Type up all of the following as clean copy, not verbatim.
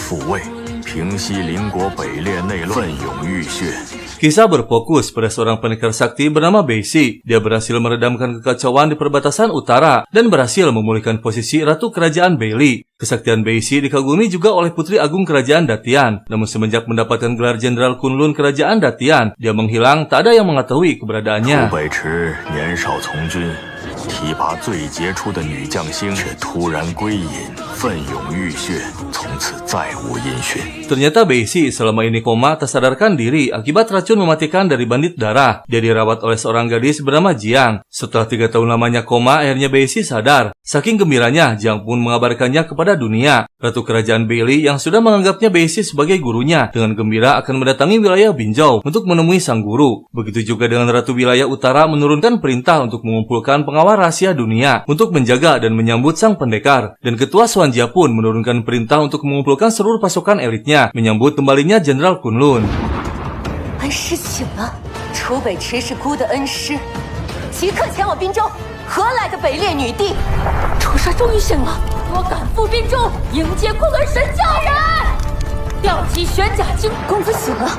复位，平息邻国北列内乱，涌浴血。Kisah berfokus pada seorang pendekar sakti bernama Beisi. Dia berhasil meredamkan kekacauan di perbatasan utara dan berhasil memulihkan posisi Ratu Kerajaan Bailey. Kesaktian Beisi dikagumi juga oleh Putri Agung Kerajaan Datian. Namun semenjak mendapatkan gelar Jenderal Kunlun Kerajaan Datian, dia menghilang, tak ada yang mengetahui keberadaannya. 楚北池年少从军，提拔最杰出的女将星，却突然归隐，奋勇浴血，从此再无音讯。 Ternyata Beisi selama ini koma tak sadarkan diri akibat racun mematikan dari bandit darah. Dia dirawat oleh seorang gadis bernama Jiang. Setelah 3 tahun lamanya koma, akhirnya Beisi sadar. Saking gembiranya, Jiang pun mengabarkannya kepada dunia. Ratu Kerajaan Bailey yang sudah menganggapnya Beisi sebagai gurunya, dengan gembira akan mendatangi wilayah Binjau untuk menemui sang guru. Begitu juga dengan Ratu Wilayah Utara menurunkan perintah untuk mengumpulkan pengawal rahasia dunia untuk menjaga dan menyambut sang pendekar. Dan Ketua Xuanjia pun menurunkan perintah untuk mengumpulkan seluruh pasukan elitnya menyambut kembalinya Jenderal Kunlun. 恩师醒了，楚北池是孤的恩师，即刻前往滨州，何来的北列女帝？楚帅终于醒了，我赶赴滨州迎接昆仑神教人，调集玄甲精。公子醒了，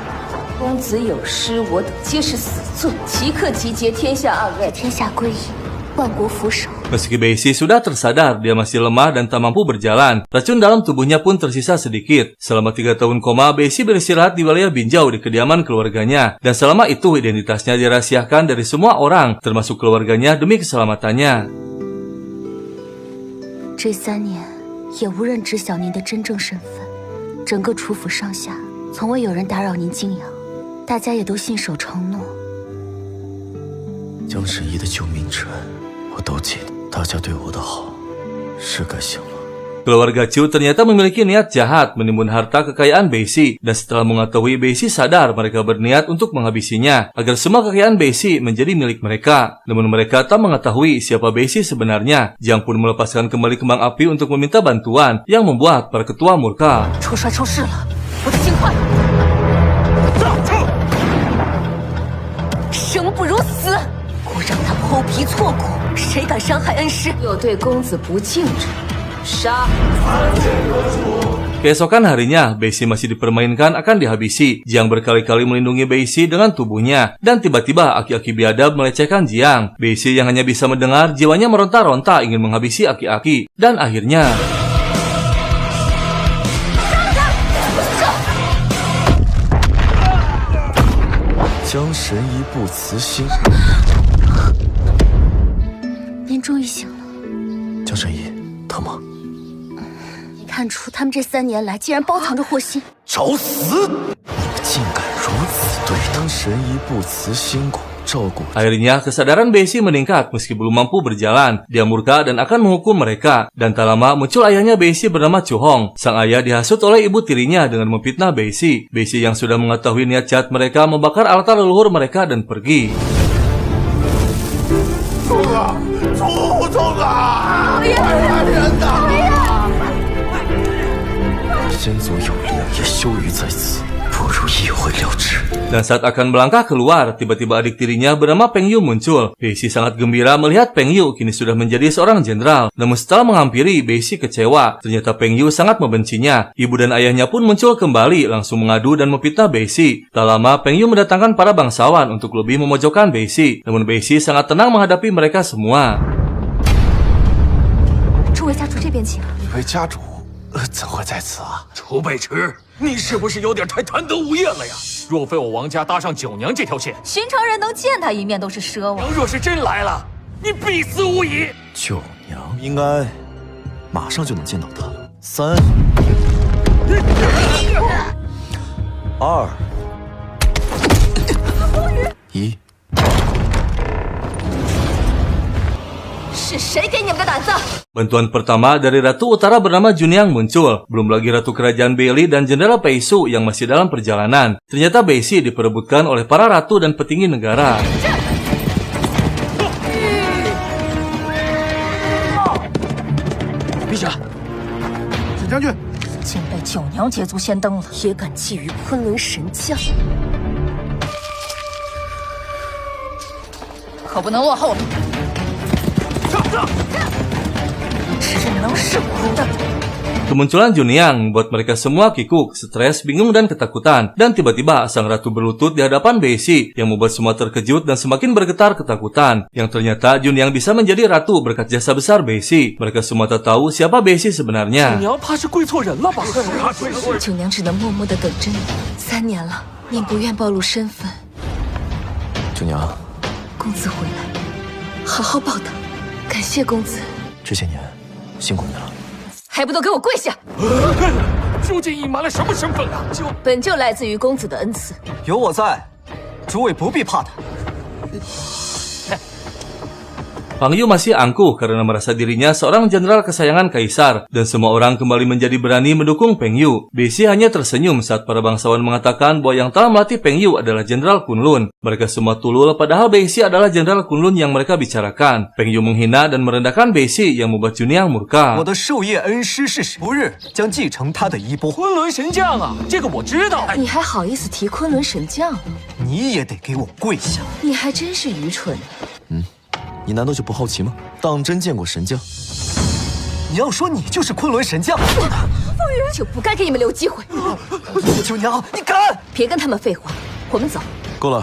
公子有失，我等皆是死罪，即刻集结天下二位，天下归一，万国俯首。 Meski Beisi sudah tersadar, dia masih lemah dan tak mampu berjalan. Racun dalam tubuhnya pun tersisa sedikit. Selama 3 tahun koma, Beisi beristirahat di wilayah Binjau di kediaman keluarganya. Dan selama itu identitasnya dirahasiakan dari semua orang, termasuk keluarganya demi keselamatannya. 这3年也无人知晓您的真正身份，整个楚府上下从未有人打扰您静养，大家也都信守承诺。江神医的救命之恩，我都记得。 大家对我的好，是该醒了。 Keluarga Chu ternyata memiliki niat jahat menimbun harta kekayaan Beisi, dan setelah mengetahui Beisi sadar, mereka berniat untuk menghabisinya agar semua kekayaan Beisi menjadi milik mereka. Namun mereka tak mengetahui siapa Beisi sebenarnya. Jiang pun melepaskan kembali kembang api untuk meminta bantuan, yang membuat para ketua murka. 楚帅出事了，我得尽快。生不如死，我让他剖皮错骨。 谁敢伤害恩师，又对公子不敬者，杀！ Keesokan harinya, Beisi masih dipermainkan akan dihabisi. Jiang berkali-kali melindungi Beisi dengan tubuhnya, dan tiba-tiba aki-aki biadab melecehkan Jiang. Beisi yang hanya bisa mendengar, jiwanya meronta-ronta ingin menghabisi aki-aki, dan akhirnya...江神医不辞辛。 您终于醒了，江神医，疼吗？看出他们这3年来竟然包藏着祸心，找死！你竟敢如此对江神医不辞辛苦照顾。 Akhirnya kesadaran Beisi meningkat meski belum mampu berjalan. Dia murka dan akan menghukum mereka. Dan tak lama muncul ayahnya Beisi bernama Chu Hong. Sang ayah dihasut oleh ibu tirinya dengan memfitnah Beisi. Beisi yang sudah mengetahui niat jahat mereka membakar altar leluhur mereka dan pergi. 祖宗啊！快来人呐！先祖有灵，也羞于在此，不如一回了之。 Dan saat akan melangkah keluar, tiba-tiba adik tirinya bernama Peng Yu muncul. Beisi sangat gembira melihat Peng Yu kini sudah menjadi seorang jenderal. Namun setelah menghampiri, Beisi kecewa. Ternyata Peng Yu sangat membencinya. Ibu dan ayahnya pun muncul kembali, langsung mengadu dan memfitnah Beisi. Tak lama, Peng Yu mendatangkan para bangsawan untuk lebih memojokkan Beisi. Namun Beisi sangat tenang menghadapi mereka semua. 诸位家主这边请。一位家主，怎会在此啊？楚北池，你是不是有点太贪得无厌了呀？若非我王家搭上九娘这条线，寻常人能见他一面都是奢望。娘若是真来了，你必死无疑。九娘应该马上就能见到她了。3、2、1。 是谁给你们的胆子？ Bantuan pertama dari Ratu Utara bernama Juniang muncul. Belum lagi Ratu Kerajaan Bailey dan Jenderal Peisu yang masih dalam perjalanan. Ternyata Beisi diperebutkan oleh para ratu dan petinggi negara. 陛下，沈将军，竟被九娘捷足先登了，也敢觊觎昆仑神将，可不能落后了。只能是我的。Kemunculan Juniang membuat mereka semua kikuk, stres, bingung, dan ketakutan. Dan tiba-tiba sang ratu berlutut di hadapan Beishi yang membuat semua terkejut dan semakin bergetar ketakutan. Yang ternyata Juniang bisa menjadi ratu berkat jasa besar Beishi. Mereka semua tak tahu siapa Beishi sebenarnya. 娘怕是跪错人了吧？九娘只能默默地等着你。3年了，您不愿暴露身份，九娘，公子回来，好好报答，感谢公子。这些年辛苦你了。 还不都给我跪下！究竟隐瞒了什么身份啊？本就来自于公子的恩赐。有我在，诸位不必怕他。 Pang Yu masih angkuh karena merasa dirinya seorang jenderal kesayangan kaisar dan semua orang kembali menjadi berani mendukung Peng Yu. Beishi hanya tersenyum saat para bangsawan mengatakan bahwa yang telah melatih Peng Yu adalah Jenderal Kunlun. Mereka semua tulul padahal Beishi adalah Jenderal Kunlun yang mereka bicarakan. Peng Yu menghina dan merendahkan Beishi yang membuat Juniang murka. 我的授业恩师是谁？不日将继承他的衣钵。昆仑神将啊，这个我知道。你还好意思提昆仑神将？你也得给我跪下。你还真是愚蠢。 你难道就不好奇吗？当真见过神将？你要说你就是昆仑神将，就不该给你们留机会。九娘，你敢！别跟他们废话，我们走。够了。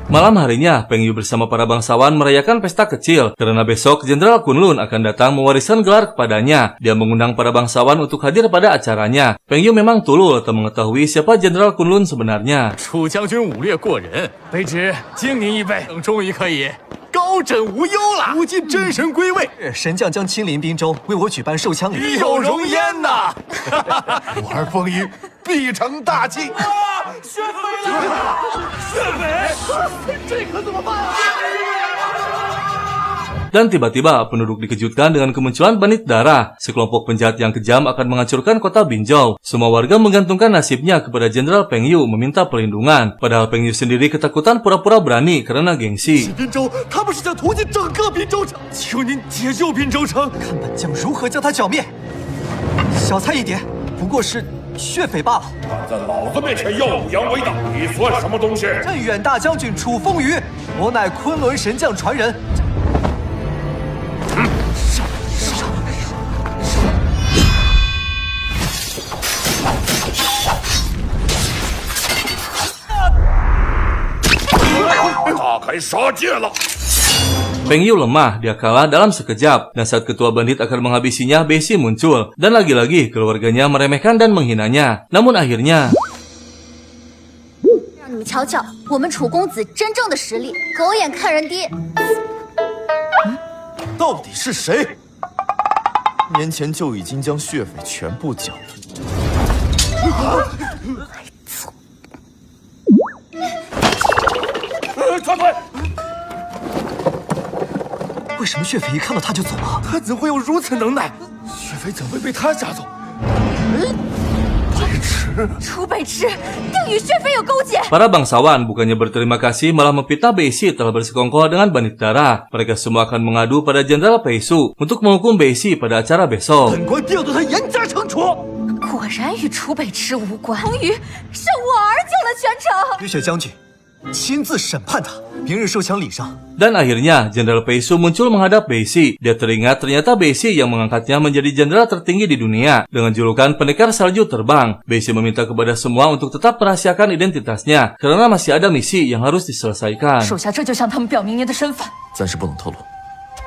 Malam harinya, Peng Yu bersama para bangsawan merayakan pesta kecil karena besok Jenderal Kunlun akan datang mewariskan gelar kepadanya. Dia mengundang para bangsawan untuk hadir pada acaranya. Peng Yu memang tulul atau mengetahui siapa Jenderal Kunlun sebenarnya. 楚将军武略过人，卑职敬您一杯，等终于可以高枕无忧了。如今真神归位，神将将亲临滨州，为我举办授枪礼，与有荣焉呐！我儿风云必成大器。薛飞了，薛飞，这可怎么办啊？ Dan tiba-tiba penduduk dikejutkan dengan kemunculan Banit Darah. Sekelompok penjahat yang kejam akan menghancurkan kota Binzhou. Semua warga menggantungkan nasibnya kepada Jenderal Peng Yu meminta pelindungan. Padahal Peng Yu sendiri ketakutan pura-pura berani karena gengsi. 滨州，他们是想屠尽整个滨州城，求您解救滨州城。看本将如何将他剿灭。小菜一碟，不过是血匪罢了。在老子面前耀武扬威的，你算什么东西？镇远大将军楚风瑜，我乃昆仑神将传人。 大开杀戒了！ Peng Yu lemah, dia kalah dalam sekejap. Dan saat ketua bandit akan menghabisinya, Beishi muncul. Dan lagi-lagi keluarganya meremehkan dan menghinanya. Namun akhirnya... 让你们瞧瞧我们楚公子真正的实力，狗眼看人低。到底是谁？年前就已经将血匪全部剿灭。传快！ 为什么血匪一看到他就走了？他怎会有如此能耐？薛飞怎会被他吓走？楚北池定与薛飞有勾结。 Para bangsawan bukannya berterima kasih malah memfitnah Beishi telah bersekongkol dengan Banit Darah. Mereka semua akan mengadu pada Jenderal Peisu untuk menghukum Beishi pada acara besok. 本官定要对他严加惩处。果然与楚北池无关。风雨是我儿救了全城。雨雪将军亲自审判他，明日授枪礼上。 Dan akhirnya Jenderal Peisu muncul menghadap Beishi. Dia teringat ternyata Beishi yang mengangkatnya menjadi jenderal tertinggi di dunia dengan julukan pendekar salju terbang. Beishi meminta kepada semua untuk tetap merahasiakan identitasnya karena masih ada misi yang harus diselesaikan. 属下这就向他们表明您的身份。暂时不能透露，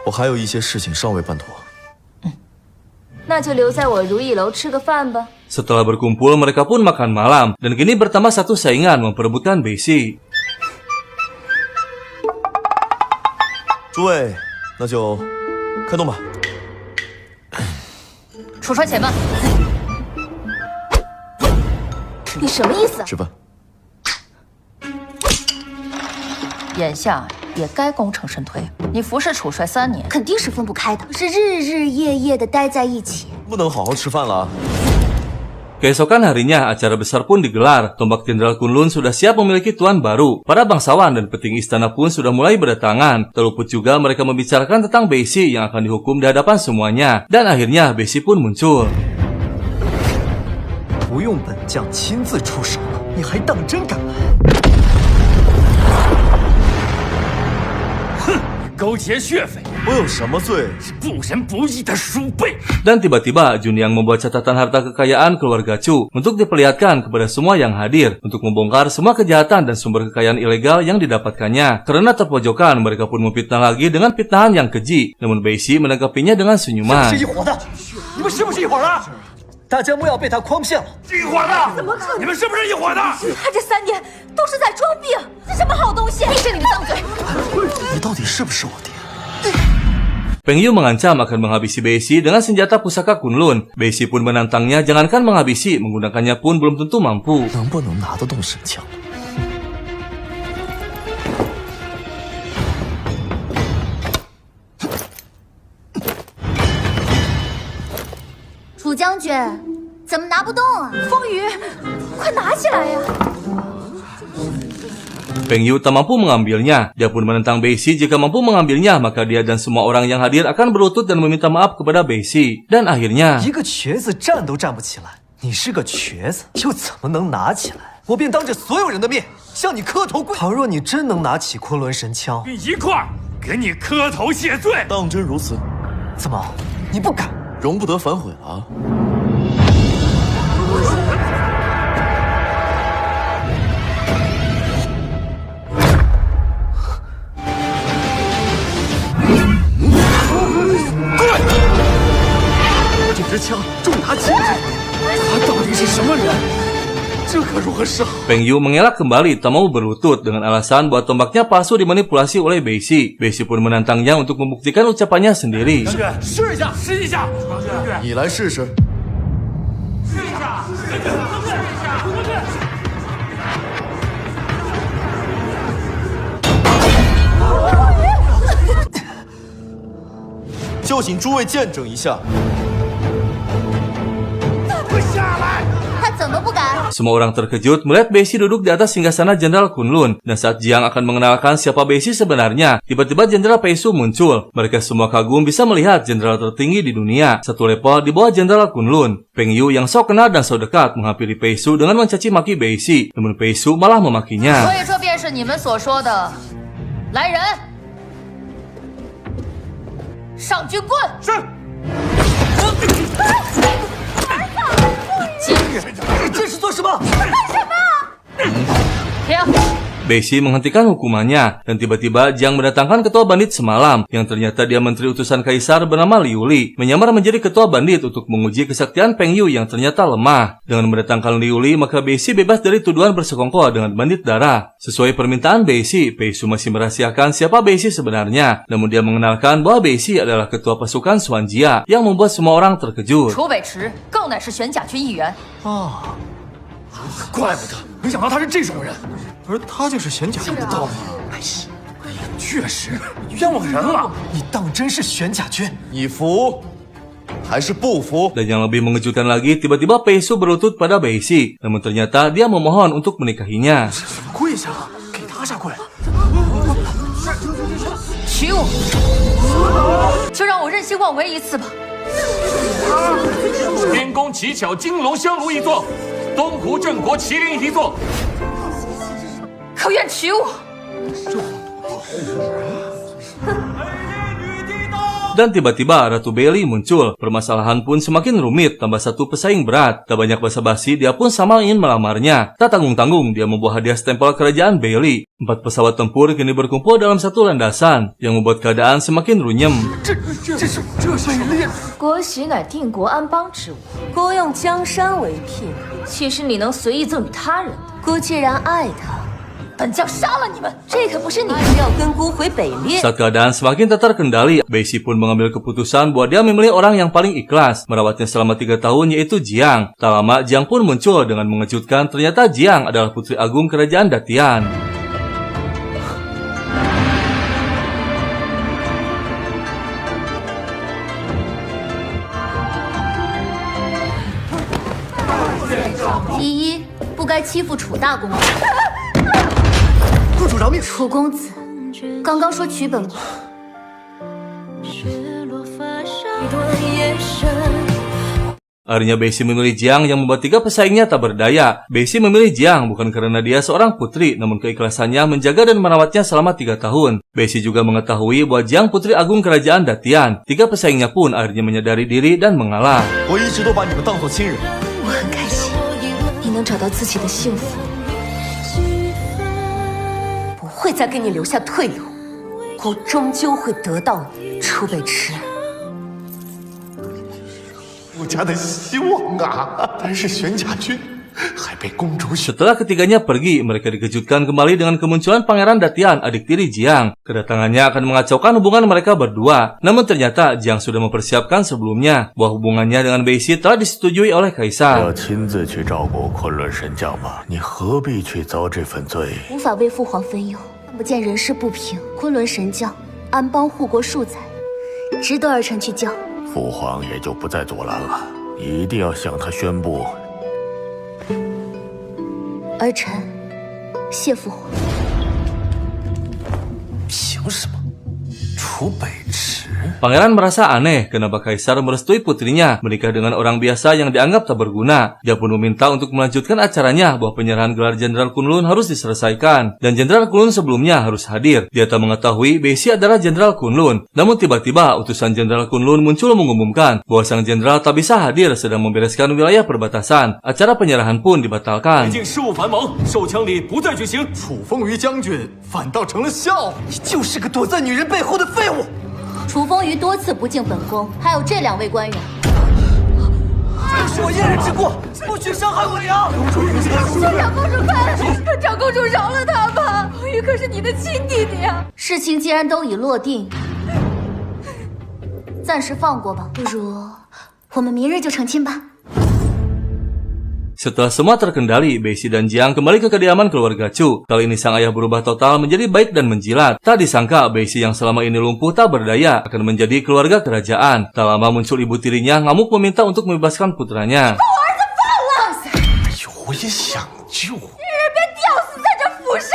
我还有一些事情尚未办妥。那就留在我如意楼吃个饭吧。 Setelah berkumpul, mereka pun makan malam dan kini bertambah satu saingan memperebutkan Beishi. 诸位，那就开动吧。楚川且慢，你什么意思？吃饭。眼下也该功成身退。你服侍楚帅3年，肯定是分不开的，是日日夜夜的待在一起。不能好好吃饭了。 Keesokan harinya, acara besar pun digelar. Tombak Jenderal Kunlun sudah siap memiliki tuan baru. Para bangsawan dan petinggi istana pun sudah mulai berdatangan. Terluput juga mereka membicarakan tentang Beishi yang akan dihukum di hadapan semuanya. Dan akhirnya Beishi pun muncul. 不用本将亲自出手，你还当真敢来？哼，勾结血匪，我有什么罪？是不仁不义的鼠辈。 Dan tiba-tiba Junyang membuat catatan harta kekayaan keluarga Chu untuk diperlihatkan kepada semua yang hadir untuk membongkar semua kejahatan dan sumber kekayaan ilegal yang didapatkannya. Karena terpojokan, mereka pun memfitnah lagi dengan fitnahan yang keji. Namun Beishi menanggapinya dengan senyuman. 是一伙的，你们是不是一伙的？大江木要被他诓骗了。一伙的？怎么可能？你们是不是一伙的？他这3年都是在装病，这什么好东西？闭上你的脏嘴！ 你到底是不是我爹？ Peng Yu mengancam akan menghabisi Beishi dengan senjata pusaka Kunlun. Beishi pun menantangnya, jangankan menghabisi, menggunakannya pun belum tentu mampu. 能不能拿得动神枪？楚将军，怎么拿不动啊？风雨，快拿起来呀！ Peng Yu tak mampu mengambilnya. Dia pun menentang Beishi, jika mampu mengambilnya, maka dia dan semua orang yang hadir akan berlutut dan meminta maaf kepada Beishi. Dan akhirnya, 一个瘸子站都站不起来，你是个瘸子，又怎么能拿起来？我便当着所有人的面向你磕头跪。倘若你真能拿起昆仑神枪，跟一块儿给你磕头谢罪。当真如此？怎么，你不敢？容不得反悔啊！ 这支枪重达7斤，他到底是什么人？这可如何是好？ Peng Yu mengelak kembali, tak mau berlutut dengan alasan bahwa tombaknya palsu dimanipulasi oleh Beishi. Beishi pun menantangnya untuk membuktikan ucapannya sendiri. 试一下，试一下，你来试试。试一下。就请诸位见证一下。 他怎么不敢？ Semua orang terkejut melihat Beishi duduk di atas singgasana Jenderal Kunlun. Dan saat Jiang akan mengenalkan siapa Beishi sebenarnya, tiba-tiba Jenderal Peisu muncul. Mereka semua kagum bisa melihat jenderal tertinggi di dunia, satu level di bawah Jenderal Kunlun. Peng Yu yang sok kenal dan sok dekat menghampiri Peisu dengan mencaci maki Beishi, namun Peisu malah memakinya. 所以这便是你们所说的来人，上军棍。是。 这是做什么？ 停！ Beishi menghentikan hukumannya, dan tiba-tiba Jiang mendatangkan ketua bandit semalam, yang ternyata dia menteri utusan kaisar bernama Liu Li, menyamar menjadi ketua bandit untuk menguji kesaktian Peng Yu yang ternyata lemah. Dengan mendatangkan Liu Li, maka Beishi bebas dari tuduhan bersekongkol dengan bandit darah. Sesuai permintaan Beishi, Peisu masih merahasiakan siapa Beishi sebenarnya, namun dia mengenalkan bahwa Beishi adalah ketua pasukan Xuanjia, yang membuat semua orang terkejut. 楚北池更乃是玄甲军一员。啊，怪不得，没想到他是这种人。 而他就是玄甲军的道理。哎呀，确实冤枉人了。你当真是玄甲军？你服还是不服？ Dan yang lebih mengejutkan lagi, tiba-tiba Peisu berlutut pada Beishi, namun ternyata dia memohon untuk menikahinya. 跪下，给他下跪。娶我，就让我任性妄为一次吧。天宫奇巧金龙香炉一座，东湖镇国麒麟一座。 可愿娶我？ Dan tiba-tiba Ratu Bailey muncul. Permasalahan pun semakin rumit, tambah satu pesaing berat. Tak banyak basa-basi, dia pun sama ingin melamarnya. Tak tanggung-tanggung, dia membawa hadiah stempel kerajaan Bailey. 4 pesawat tempur kini berkumpul dalam satu landasan, yang membuat keadaan semakin runyem. 这是贝列。国玺乃定国安邦之物，国用江山为聘，岂是你能随意赠与他人的？孤既然爱他， 本将杀了你们！ 这可不是你要跟孤回北列。 Saat keadaan semakin tak terkendali, Beishi pun mengambil keputusan bahwa dia memilih orang yang paling ikhlas, merawatnya selama 3 tahun, yaitu Jiang. Tak lama, Jiang pun muncul dengan mengejutkan, ternyata Jiang adalah putri agung kerajaan Datian.第一，不该欺负楚大公子。 公主饶命！楚公子刚刚说娶本宫。Akhirnya Beishi memilih Jiang yang membuat 3 pesaingnya tak berdaya. Beishi memilih Jiang bukan karena dia seorang putri, namun keikhlasannya menjaga dan merawatnya selama 3 tahun. Beishi juga mengetahui bahwa Jiang putri agung kerajaan Datian. 3 pesaingnya pun akhirnya menyadari diri dan mengalah. 我一直都把你们当作亲人。我很开心，你能找到自己的幸福。不会再给你留下退路，我终究会得到你，楚北池。 我家的希望啊！但是玄甲军还被公主选。 Setelah ketiganya pergi, mereka dikejutkan kembali dengan kemunculan Pangeran Datian, adik tiri Jiang. Kedatangannya akan mengacaukan hubungan mereka berdua. Namun ternyata Jiang sudah mempersiapkan sebelumnya bahwa hubungannya dengan Beishi telah disetujui oleh 要 Kaisar. 亲自去照顾昆仑神将吗？你何必去遭这份罪？ 无法为父皇分忧，看不见人事不平。昆仑神将安邦护国数载，值得儿臣去教。 父皇也就不再阻拦了，你一定要向他宣布。儿臣谢父皇。凭什么？楚北池？ Pangeran merasa aneh kenapa Kaisar merestui putrinya menikah dengan orang biasa yang dianggap tak berguna. Dia pun meminta untuk melanjutkan acaranya bahwa penyerahan gelar Jenderal Kunlun harus diselesaikan. Dan Jenderal Kunlun sebelumnya harus hadir. Dia tak mengetahui Beishi adalah Jenderal Kunlun. Namun tiba-tiba utusan Jenderal Kunlun muncul mengumumkan bahwa sang jenderal tak bisa hadir sedang membereskan wilayah perbatasan. Acara penyerahan pun dibatalkan. 毕竟事务繁忙，授枪礼不再举行。楚风于将军反倒成了笑话，你就是个躲在女人背后的废物。 楚风于多次不敬本宫，还有这2位官员。这是我一人之过，不许伤害我娘！长公主快，长公主饶了他吧！风雨可是你的亲弟弟啊！事情既然都已落定，暂时放过吧。不如我们明日就成亲吧。 Setelah semua terkendali, Beishi dan Jiang kembali ke kediaman keluarga Chu. Kali ini sang ayah berubah total menjadi baik dan menjilat. Tak disangka Beishi yang selama ini lumpuh tak berdaya akan menjadi keluarga kerajaan. Tak lama muncul ibu tirinya ngamuk meminta untuk membebaskan putranya. 我也想救。你人别吊死在这府上，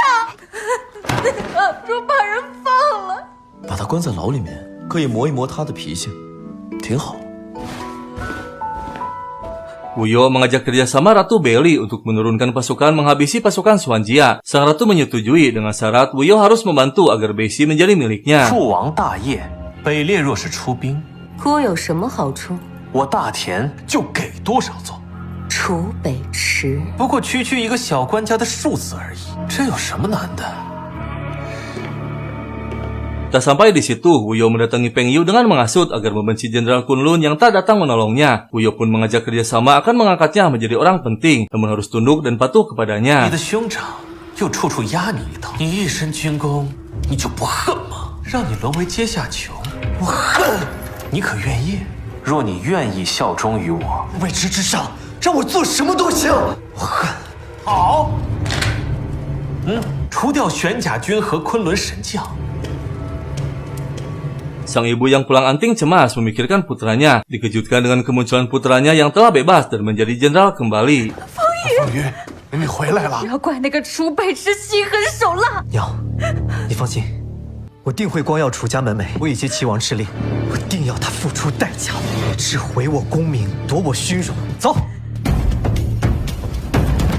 不如把人放了。把他关在牢里面，可以磨一磨他的脾性，挺好。 Wuyo mengajak kerjasama Ratu Bailey untuk menurunkan pasukan menghabisi pasukan Shuanjia. Sang ratu menyetujui dengan syarat Wuyo harus membantu agar Beishi menjadi miliknya. 父王大业，北烈若是出兵，郭有什么好处？我大田就给多少做。楚北池，不过区区一个小官家的数字而已，这有什么难的？ Tak sampai di situ, Wuyo mendatangi Peng Yu dengan menghasut agar membenci Jenderal Kunlun yang tak datang menolongnya. Wuyo pun mengajak kerjasama akan mengangkatnya menjadi orang penting, namun harus tunduk dan patuh kepadanya. 你的兄长又处处压你一刀，你一身军功，你就不恨吗？让你沦为阶下囚，我恨。你可愿意？若你愿意效忠于我，位置之上，让我做什么都行。我恨。好。除掉玄甲军和昆仑神将。 Sang ibu yang pulang anting cemas memikirkan putranya, dikejutkan dengan kemunculan putranya yang telah bebas dan menjadi jenderal kembali. 风雨，你回来了不。要怪那个楚北池心狠手辣。娘，你放心，我定会光耀楚家门楣，为接齐王敕令，我定要他付出代价，只毁我功名，夺我虚荣。走。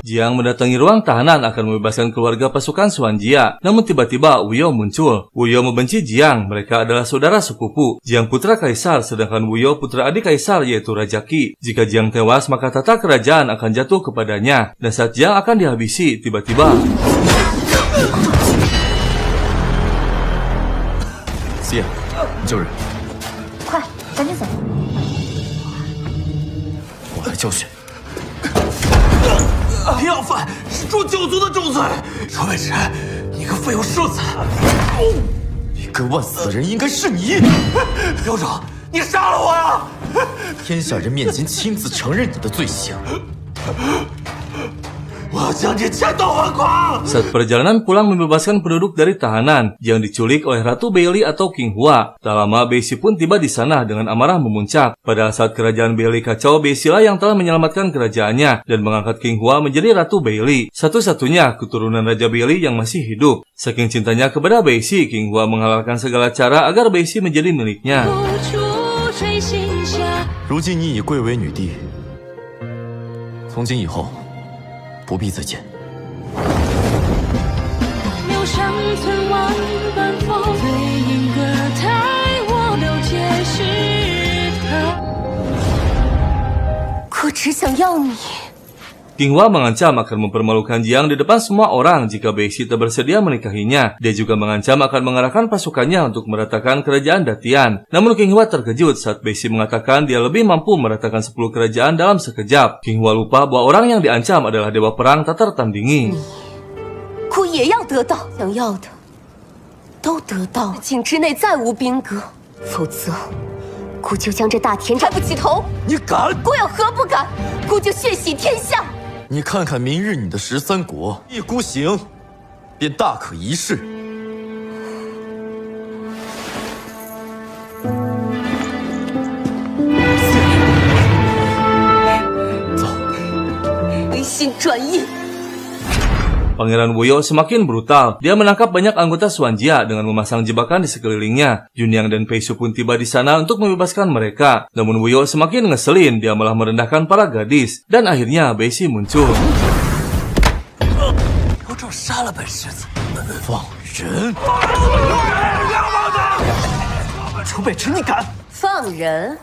Jiang mendatangi ruang tahanan akan membebaskan keluarga pasukan Shuanjia. Namun tiba-tiba Wuyo muncul. Wuyo membenci Jiang, mereka adalah saudara sepupu. Jiang putra kaisar, sedangkan Wuyo putra adik kaisar yaitu Raja Qi. Jika Jiang tewas, maka tata kerajaan akan jatuh kepadanya. Dan saat Jiang akan dihabisi, tiba-tiba... 司爷，救人！快，赶紧走！我来教训。 要犯是诛九族的重罪！楚北池，你个废物庶子！一个万死的人应该是你！有种，你杀了我呀！天下人面前亲自承认你的罪行。我要将你千刀万剐！ Saat perjalanan pulang membebaskan penduduk dari tahanan yang diculik oleh Ratu Bailey atau King Hua, tak lama Beishi pun tiba di sana dengan amarah memuncak. Pada saat kerajaan Bailey kacau, Beishi lah yang telah menyelamatkan kerajaannya dan mengangkat King Hua menjadi Ratu Bailey, satu-satunya keturunan Raja Bailey yang masih hidup. Saking cintanya kepada Beishi, King Hua menghalalkan segala cara agar Beishi menjadi miliknya. 如今你已贵为女帝，从今以后不必再见。有生存万般风，对应歌台，我了解是他。我只想要你。 King Hua mengancam akan mempermalukan Jiang di depan semua orang jika Beixi tak bersedia menikahinya. Dia juga mengancam akan mengerahkan pasukannya untuk meratakan kerajaan Datian. Namun King Hua terkejut saat Beixi mengatakan dia lebih mampu meratakan 10 kerajaan dalam sekejap. King Hua lupa bahwa orang yang diancam adalah dewa perang tak tertandingi. 我也要得到想要的，都得到，境之内再无兵革，否则，孤就将这大田抬不起头。你敢？孤有何不敢？孤就血洗天下。 你看看明日你的13国，一孤行，便大可一试。走，唯心转意。 Pangeran Wuyo semakin brutal. Dia menangkap banyak anggota Xuanjia dengan memasang jebakan di sekelilingnya. Junyang dan Pei Su pun tiba di sana untuk membebaskan mereka. Namun Wuyo semakin ngeselin, dia malah merendahkan para gadis. Dan akhirnya Beixi muncul. 放人！楚北池，你敢？放人？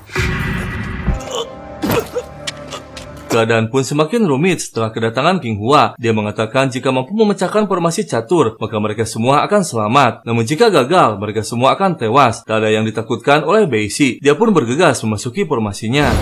Keadaan pun semakin rumit setelah kedatangan King Hua. Dia mengatakan jika mampu memecahkan formasi catur, maka mereka semua akan selamat. Namun jika gagal, mereka semua akan tewas. Tak ada yang ditakutkan oleh Beixi. Dia pun bergegas memasuki formasinya.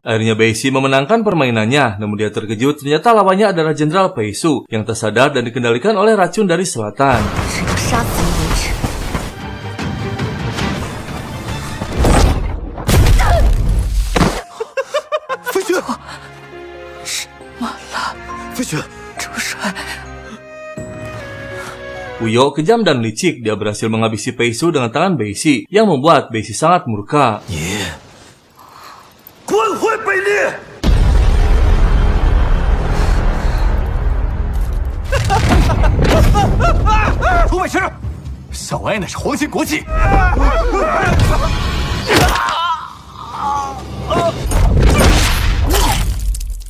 Akhirnya Beixi memenangkan permainannya, namun dia terkejut ternyata lawannya adalah Jenderal Pei Su yang tersadar dan dikendalikan oleh racun dari selatan. Wuyo kejam dan licik, dia berhasil menghabisi Pei Su dengan tangan Beixi yang membuat Beixi sangat murka. 滚回北列！楚北池，小哀乃是皇亲国戚。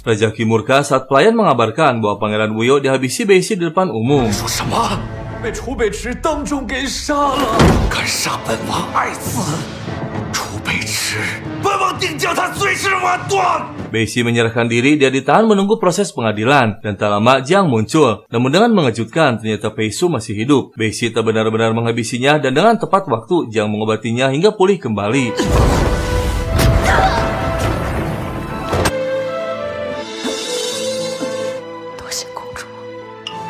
Raja Qi murka saat pelayan mengabarkan bahwa Pangeran Wuyo dihabisi Beixi di depan umum. 说什么？被楚北池当众给杀了！敢杀本王2次！楚北池，本王定将他碎尸万段！ Beixi menyerahkan diri, dia ditahan menunggu proses pengadilan, dan tak lama Jiang muncul. Namun dengan mengejutkan, ternyata Pei Su masih hidup. Beixi tak benar-benar menghabisinya, dan dengan tepat waktu, Jiang mengobatinya hingga pulih kembali.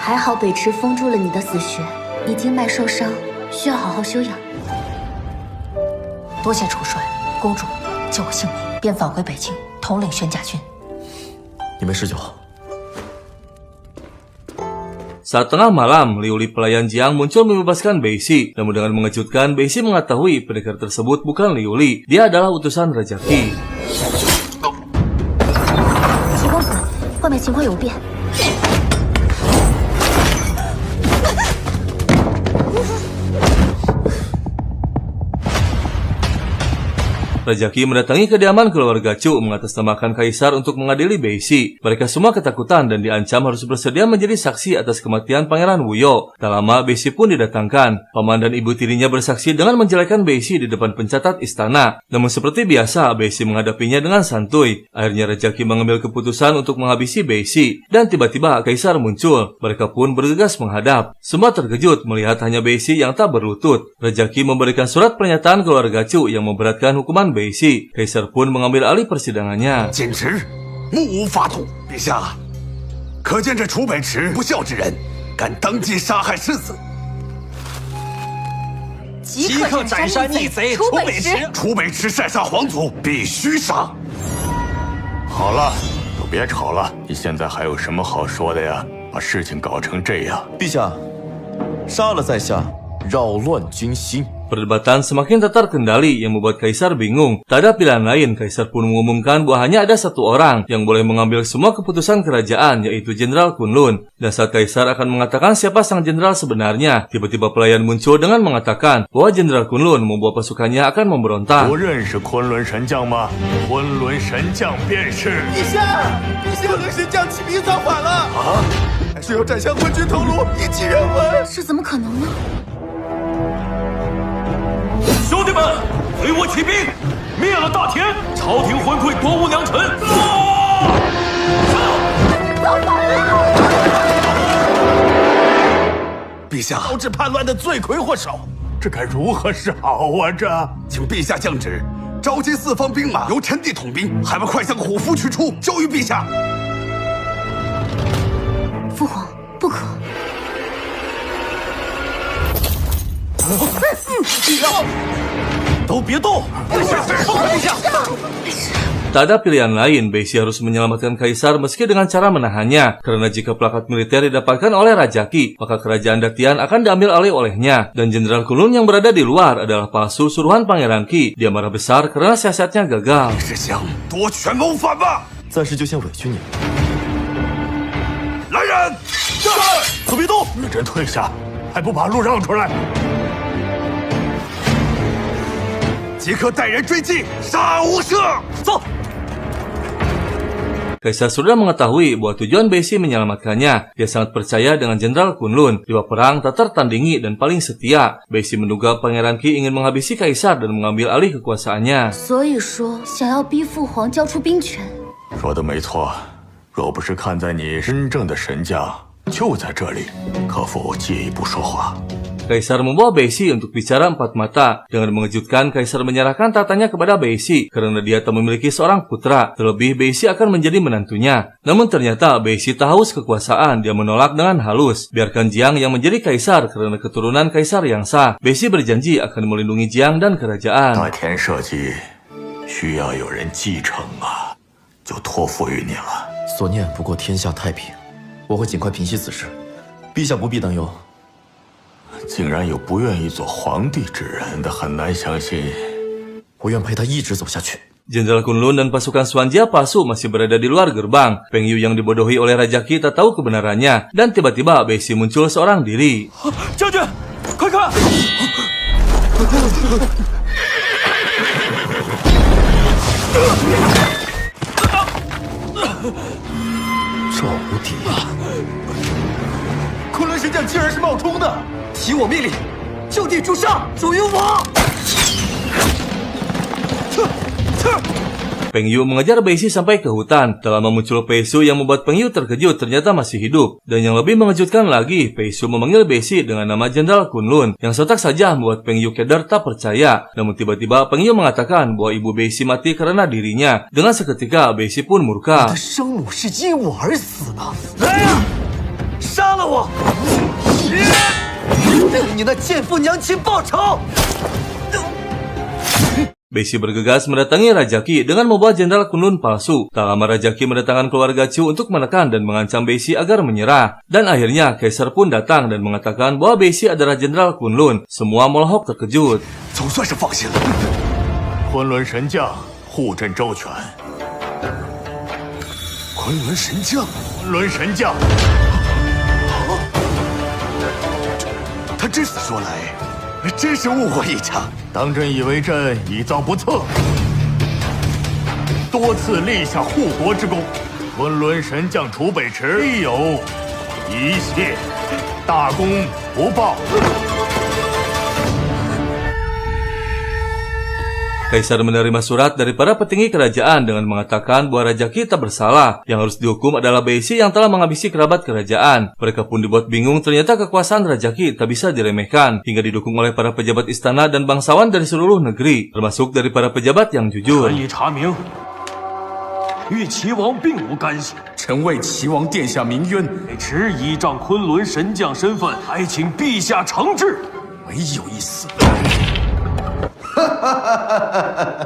还好北池封住了你的死穴，你经脉受伤，需要好好休养。多谢楚帅，公主救我性命，便返回北京统领玄甲军。你没事就好。 Saat tengah malam, Liu Li pelayan Jiang muncul membebaskan Beixi. Namun dengan mengejutkan, Beixi mengetahui pendekar tersebut bukan Liu Li. Dia adalah utusan Raja Qi. 齐公子，外面情况有变。 Raja Qi mendatangi kediaman keluarga Chu mengatasnamakan kaisar untuk mengadili Beixi. Mereka semua ketakutan dan diancam harus bersedia menjadi saksi atas kematian Pangeran Wuyo. Tak lama Beixi pun didatangkan. Paman dan ibu tirinya bersaksi dengan menjelekan Beixi di depan pencatat istana. Namun seperti biasa, Beixi menghadapinya dengan santuy. Akhirnya Raja Qi mengambil keputusan untuk menghabisi Beixi. Dan tiba-tiba kaisar muncul. Mereka pun bergegas menghadap. Semua terkejut melihat hanya Beixi yang tak berlutut. Raja Qi memberikan surat pernyataan keluarga Chu yang memberatkan hukuman Beixi. Kaisar pun mengambil alih persidangannya. 简直目无法度。陛下，可见这楚北池不孝之人，敢当街杀害世子。即刻斩杀逆贼楚北池！楚北池擅杀皇族，必须杀。好了，都别吵了。你现在还有什么好说的呀？把事情搞成这样，陛下，杀了在下，扰乱军心。 Perdebatan semakin tak terkendali yang membuat Kaisar bingung. Tak ada pilihan lain, Kaisar pun mengumumkan bahwa hanya ada satu orang yang boleh mengambil semua keputusan kerajaan, yaitu Jenderal Kunlun. Dan saat Kaisar akan mengatakan siapa sang jenderal sebenarnya, tiba-tiba pelayan muncul dengan mengatakan bahwa Jenderal Kunlun membawa pasukannya akan memberontak. 不认识昆仑神将吗？昆仑神将便是。陛下，昆仑神将起兵造反了啊！还是要斩下昏君头颅，以继人文。这怎么可能呢？ 兄弟们，随我起兵，灭了大田，朝廷昏聩，夺无良臣。陛下，导致叛乱的罪魁祸首，这该如何是好啊？这，请陛下降旨，召集四方兵马，由臣弟统兵，还望快将虎符取出，交于陛下。父皇，不可！ 都别动！ Tak ada pilihan lain, Beisi harus menyelamatkan Kaisar meski dengan cara menahannya. Karena jika plakat militer didapatkan oleh Rajaki, maka kerajaan Datian akan diambil alih olehnya. Dan Jenderal Kunlun yang berada di luar adalah palsu suruhan Pangeran Qi. Dia marah besar karena siasatnya gagal. 是想夺权谋反吧？暂时就先委屈你了。来人！可别动！你真退下，还不把路让出来？ 即刻带人追击，杀无赦！走。 Kaisar sudah mengetahui bahwa tujuan Beisi menyelamatkannya. Dia sangat percaya dengan Jenderal Kunlun. Dewa perang tak tertandingi dan paling setia. Beisi menduga Pangeran Qi ingin menghabisi Kaisar dan mengambil alih kekuasaannya. 所以说，想要逼父皇交出兵权。说的没错，若不是看在你真正的神将就在这里，可否借一步说话？ Kaisar membawa Beisi untuk bicara empat mata. Dengan mengejutkan, Kaisar menyerahkan tatanya kepada Beisi karena dia tak memiliki seorang putra. Terlebih, Beisi akan menjadi menantunya. Namun ternyata Beisi tak haus kekuasaan. Dia menolak dengan halus. Biarkan Jiang yang menjadi Kaisar karena keturunan Kaisar yang sah. Beisi berjanji akan melindungi Jiang dan kerajaan. 大田社稷需要有人继承啊，就托付于你了。所念不过天下太平，我会尽快平息此事，陛下不必担忧。 竟然有不愿意做皇帝之人的，很难相信。我愿陪他一直走下去。 Jenderal Kunlun dan pasukan Swanjia palsu masih berada di luar gerbang. Peng Yu yang dibodohi oleh Raja Qi tak tahu kebenarannya. Dan tiba-tiba Beisi muncul seorang diri. 将军，快看！赵无敌，昆仑神将竟然是冒充的！ 提我命令，就地诛杀，属于我。Peng Yu mengejar Beisi sampai ke hutan. Tak lama muncul Pei Su yang membuat Peng Yu terkejut ternyata masih hidup. Dan yang lebih mengejutkan lagi, Pei Su memanggil Beisi dengan nama Jenderal Kunlun. Yang sontak saja membuat Peng Yu keder tak percaya. Namun tiba-tiba Peng Yu mengatakan bahwa ibu Beisi mati karena dirinya. Dengan seketika Beisi pun murka. 他生母是因我而死的。来呀，杀了我！为你那贱妇娘亲报仇！ Beisi bergegas mendatangi Raja Qi dengan membawa Jenderal Kunlun palsu. Tak lama Raja Qi mendatangkan keluarga Chu untuk menekan dan mengancam Beisi agar menyerah. Dan akhirnya Kaisar pun datang dan mengatakan bahwa Beisi adalah Jenderal Kunlun. Semua Molohok terkejut. 总算是放心了。昆仑神将护朕周全。昆仑神将，昆仑神将，他真是说来，真是误会一场。 当朕以为朕已遭不测，多次立下护国之功，昆仑神将楚北池必有一谢，大功不报。 Kaisar menerima surat dari para petinggi kerajaan dengan mengatakan bahwa Raja Qi tak bersalah. Yang harus dihukum adalah Beisi yang telah menghabisi kerabat kerajaan. Mereka pun dibuat bingung ternyata kekuasaan Raja Qi tak bisa diremehkan. Hingga didukung oleh para pejabat istana dan bangsawan dari seluruh negeri. Termasuk dari para pejabat yang jujur. 与齐王并无干系。臣为齐王殿下鸣冤，北池依仗昆仑神将身份，还请陛下惩治。没有一丝。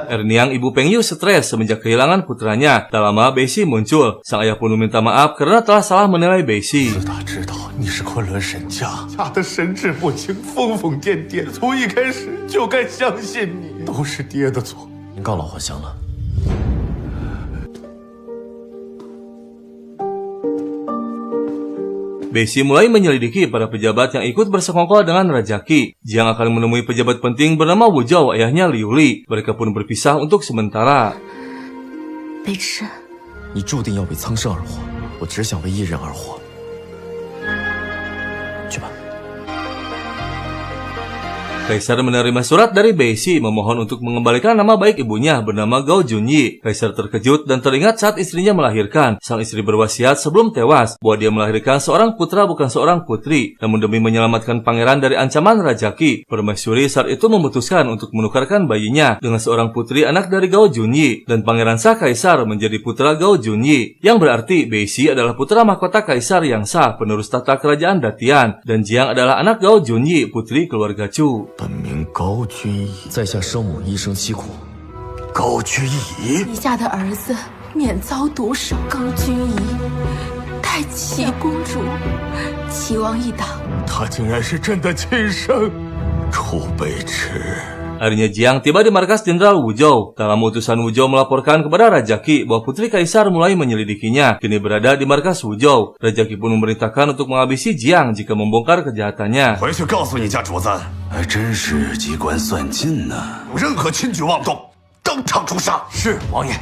Erniang ibu Pengyu stres semenjak kehilangan putranya. Tak lama Beishi muncul. Sang ayah pun meminta maaf karena telah salah menilai Beishi. 自打知道你是昆仑神将，吓得神志不清，疯疯癫癫。从一开始就该相信你，都是爹的错。您告老还乡了。 Beishi mulai menyelidiki para pejabat yang ikut bersekongkol dengan Raja Qi. Jiang akan menemui pejabat penting bernama Wu Zhou, ayahnya Liu Li. Mereka pun berpisah untuk sementara. 北池，你注定要为苍生而活，我只想为一人而活。去吧。 Kaisar menerima surat dari Beishi memohon untuk mengembalikan nama baik ibunya bernama Gao Junyi. Kaisar terkejut dan teringat saat istrinya melahirkan. Sang istri berwasiat sebelum tewas bahwa dia melahirkan seorang putra bukan seorang putri. Namun demi menyelamatkan pangeran dari ancaman Raja Qi, permaisuri saat itu memutuskan untuk menukarkan bayinya dengan seorang putri anak dari Gao Junyi. Dan pangeran sah Kaisar menjadi putra Gao Junyi. Yang berarti Beishi adalah putra mahkota Kaisar yang sah penerus tata kerajaan Datian. Dan Jiang adalah anak Gao Junyi, putri keluarga Chu. 本名高君逸，在下生母一生凄苦。高君逸，陛下的儿子免遭毒手，高君仪代齐公主，齐王一党。他竟然是朕的亲生。楚北池。 Akhirnya Jiang tiba di markas Jenderal Wu Zhou. Dalam utusan Wu Zhou melaporkan kepada Raja Qi bahwa putri Kaisar mulai menyelidikinya. Kini berada di markas Wu Zhou. Raja Qi pun memerintahkan untuk menghabisi Jiang jika membongkar kejahatannya. 回去告诉你家主子，还真是机关算尽呢。有任何轻举妄动，当场诛杀。是王爷。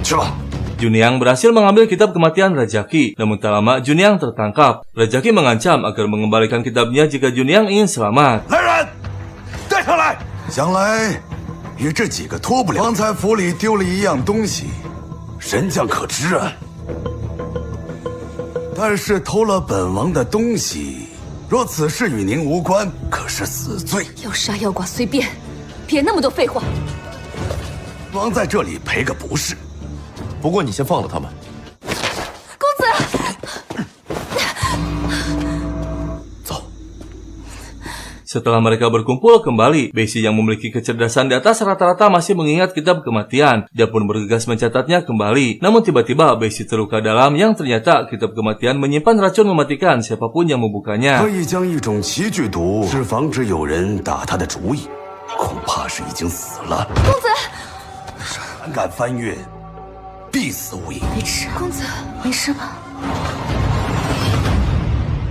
去吧。 Juniang berhasil mengambil kitab kematian Raja Qi. Namun tak lama Juniang tertangkap. Raja Qi mengancam agar mengembalikan kitabnya jika Juniang ingin selamat. 来人，带上来。 想来与这几个脱不了。方才府里丢了一样东西，神将可知啊？但是偷了本王的东西，若此事与您无关，可是死罪。要杀要剐随便，别那么多废话。王在这里赔个不是。不过你先放了他们。公子， Setelah mereka berkumpul kembali, Beishi yang memiliki kecerdasan di atas rata-rata masih mengingat kitab kematian. Dia pun bergegas mencatatnya kembali. Namun tiba-tiba Beishi terluka dalam yang ternyata kitab kematian menyimpan racun mematikan siapapun yang membukanya. 可以将一种奇剧毒，是防止有人打他的主意，恐怕是已经死了。公子，胆敢翻越，必死无疑。北池，公子没事吧？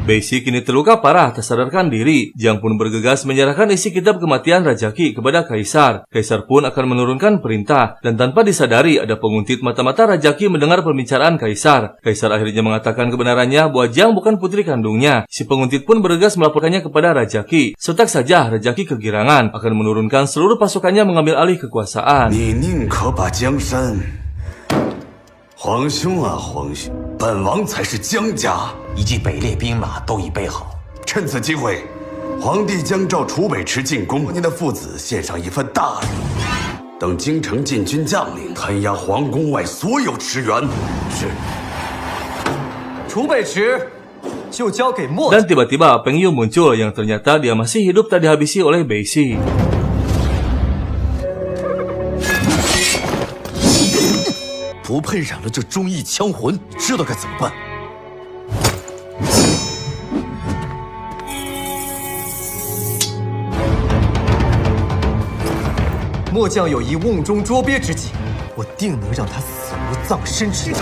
Beishi kini terluka parah, tak sadarkan diri. Jiang pun bergegas menyerahkan isi kitab kematian Raja Qi kepada Kaisar. Kaisar pun akan menurunkan perintah. Dan tanpa disadari ada penguntit mata-mata Raja Qi mendengar pembicaraan Kaisar. Kaisar akhirnya mengatakan kebenarannya bahwa Jiang bukan putri kandungnya. Si penguntit pun bergegas melaporkannya kepada Raja Qi. Sontak saja Raja Qi kegirangan akan menurunkan seluruh pasukannya mengambil alih kekuasaan. 你宁可把江山，皇兄啊皇兄，本王才是江家。 一骑北列兵马都已备好。趁此机会，皇帝将召楚北池进宫，您的父子献上一份大礼。等京城禁军将领，弹压皇宫外所有池员。是。楚北池就交给墨。 Dan tiba-tiba Peng Yu muncul yang ternyata dia masih hidup tak dihabisi oleh Beishi. 不配染了这忠义枪魂，你知道该怎么办？ 末将有一瓮中捉鳖之计，我定能让他死无葬身之地。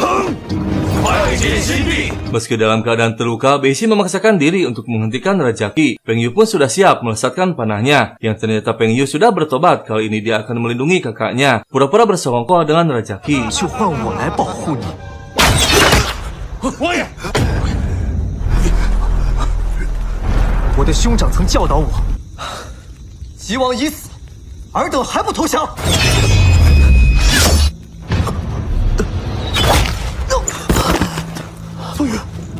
Meski dalam keadaan terluka, Beishi memaksakan diri untuk menghentikan Raja Qi. Peng Yu pun sudah siap melesatkan panahnya. Yang ternyata Peng Yu sudah bertobat. Kali ini dia akan melindungi kakaknya. Pura-pura bersekongkol dengan Raja Qi. 就换我来保护你。王爷，我的兄长曾教导我，齐王已死，尔等还不投降？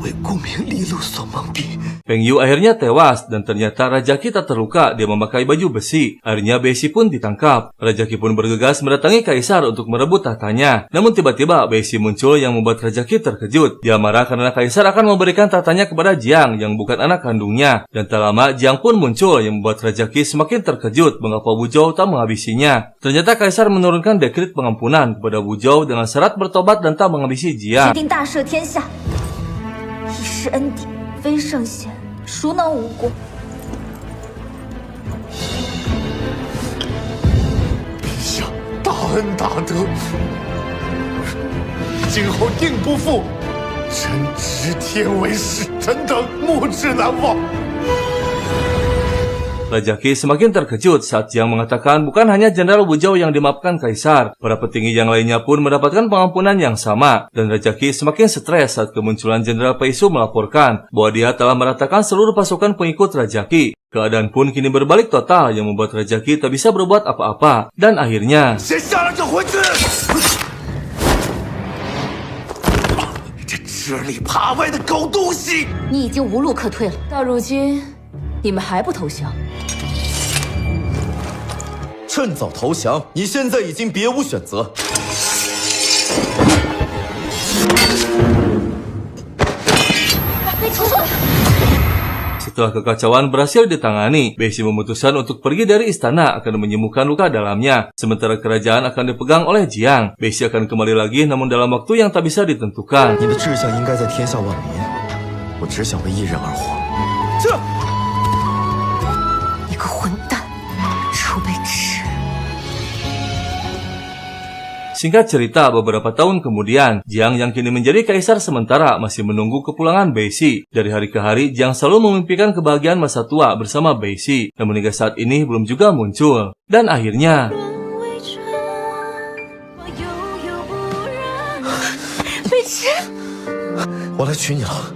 为功名利禄所蒙蔽。 Peng Yu akhirnya tewas dan ternyata Raja Qi tak terluka, dia memakai baju besi. Akhirnya Beishi pun ditangkap. Raja Qi pun bergegas mendatangi kaisar untuk merebut tahtanya. Namun tiba-tiba Beishi muncul yang membuat Raja Qi terkejut. Dia marah karena kaisar akan memberikan tahtanya kepada Jiang yang bukan anak kandungnya. Dan tak lama Jiang pun muncul yang membuat Raja Qi semakin terkejut mengapa Wu Zhou tak menghabisinya. Ternyata kaisar menurunkan dekret pengampunan kepada Wu Zhou dengan syarat bertobat dan tak menghabisi Jiang. 定大赦天下，以示恩典，非圣贤，孰能无过？ 陛下大恩大德，今后定不负。臣执天为誓，臣等目志难忘。 Raja Qi semakin terkejut saat Jiang mengatakan bukan hanya Jenderal Wu Zhou yang dimaafkan kaisar, para petinggi yang lainnya pun mendapatkan pengampunan yang sama. Dan Raja Qi semakin stres saat kemunculan Jenderal Pei Su melaporkan bahwa dia telah meratakan seluruh pasukan pengikut Raja Qi. Keadaan pun kini berbalik total yang membuat Raja Qi tak bisa berbuat apa-apa. Dan akhirnya... 先下来就回去。这吃里扒外的狗东西！ 你已经无路可退了。到如今，你们还不投降？ 趁早投降，你现在已经别无选择。 Setelah kekacauan berhasil ditangani, Beishi memutuskan untuk pergi dari istana akan menyembuhkan luka dalamnya. Sementara kerajaan akan dipegang oleh Jiang. Beishi akan kembali lagi namun dalam waktu yang tak bisa ditentukan. 你的志向应该在天下万民，我只想为一人而活。这，你个混蛋，楚北池！ Singkat cerita, beberapa tahun kemudian, Jiang yang kini menjadi kaisar sementara masih menunggu kepulangan Beishi. Dari hari ke hari, Jiang selalu memimpikan kebahagiaan masa tua bersama Beishi. Namun hingga saat ini belum juga muncul. Dan akhirnya... 北池，我来娶你了。